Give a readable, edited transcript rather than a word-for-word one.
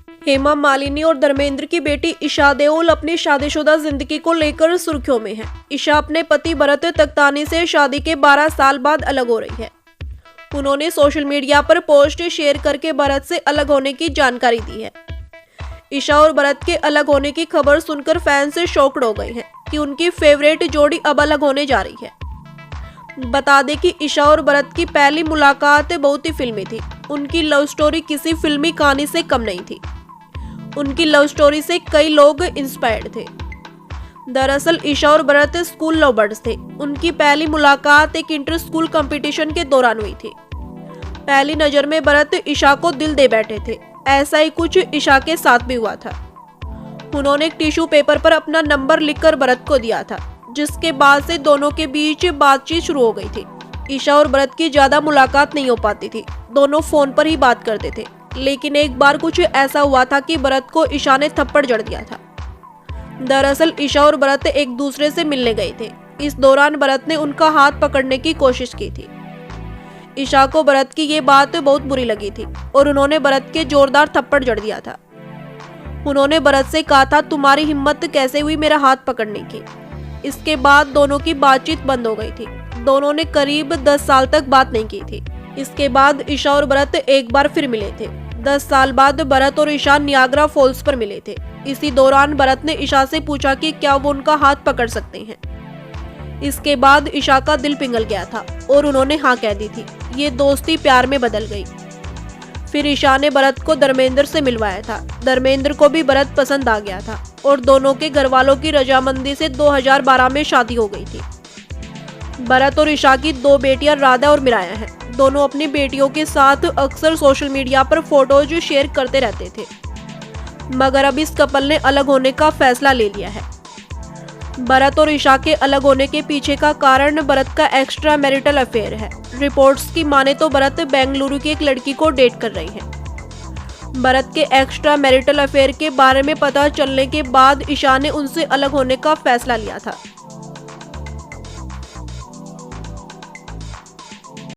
हेमा मालिनी और धर्मेंद्र की बेटी ईशा देओल अपनी शादीशुदा जिंदगी को लेकर सुर्खियों में है। ईशा अपने पति भरत तख्तानी से शादी के 12 साल बाद अलग हो रही है। उन्होंने सोशल मीडिया पर पोस्ट शेयर करके भरत से अलग होने की जानकारी दी है। ईशा और भरत के अलग होने की खबर सुनकर फैंस शॉक्ड हो गए हैं कि उनकी फेवरेट जोड़ी अब अलग होने जा रही है। बता दें कि ईशा और भरत की पहली मुलाकात बहुत ही फिल्मी थी। उनकी लव स्टोरी किसी फिल्मी कहानी से कम नहीं थी। उनकी लव स्टोरी से कई लोग इंस्पायर्ड थे। दरअसल ईशा और भरत स्कूल लव बर्ड्स थे। उनकी पहली मुलाकात एक इंटर स्कूल कंपटीशन के दौरान हुई थी। पहली नजर में भरत ईशा को दिल दे बैठे थे। ऐसा ही कुछ ईशा के साथ भी हुआ था। उन्होंने एक टिश्यू पेपर पर अपना नंबर लिखकर भरत को दिया था, जिसके बाद से दोनों के बीच बातचीत शुरू हो गई थी। ईशा और भरत की ज्यादा मुलाकात नहीं हो पाती थी। दोनों फोन पर ही बात करते थे। लेकिन एक बार कुछ ऐसा हुआ था कि भरत को ईशा ने थप्पड़ जड़ दिया था। दरअसल ईशा और भरत एक दूसरे से मिलने गए थे। इस दौरान भरत ने उनका हाथ पकड़ने की कोशिश की थी। ईशा को भरत की ये बात बहुत बुरी लगी थी और उन्होंने भरत के जोरदार थप्पड़ जड़ दिया था। उन्होंने भरत से कहा था, तुम्हारी हिम्मत कैसे हुई मेरा हाथ पकड़ने की। इसके बाद दोनों की बातचीत बंद हो गई थी। दोनों ने करीब 10 साल तक बात नहीं की थी। इसके बाद ईशा और भरत एक बार फिर मिले थे। 10 साल बाद भरत और ईशा नियाग्रा फॉल्स पर मिले थे। इसी दौरान भरत ने ईशा से पूछा कि क्या वो उनका हाथ पकड़ सकते हैं। इसके बाद ईशा का दिल पिघल गया था और उन्होंने हाँ कह दी थी। ये दोस्ती प्यार में बदल गई। फिर ईशा ने भरत को धर्मेंद्र से मिलवाया था। धर्मेंद्र को भी भरत पसंद आ गया था और दोनों के घर वालों की रजामंदी से 2012 में शादी हो गई थी। भरत और ईशा की 2 बेटियां राधा और मिराया हैं। दोनों अपनी बेटियों के साथ अक्सर सोशल मीडिया पर फोटोज शेयर करते रहते थे, मगर अब इस कपल ने अलग होने का फैसला ले लिया है। भरत और ईशा के अलग होने के पीछे का कारण भरत का एक्स्ट्रा मैरिटल अफेयर है। रिपोर्ट्स की माने तो भरत बेंगलुरु की एक लड़की को डेट कर रही हैं। भरत के एक्स्ट्रा मैरिटल अफेयर के बारे में पता चलने के बाद ईशा ने उनसे अलग होने का फैसला लिया था।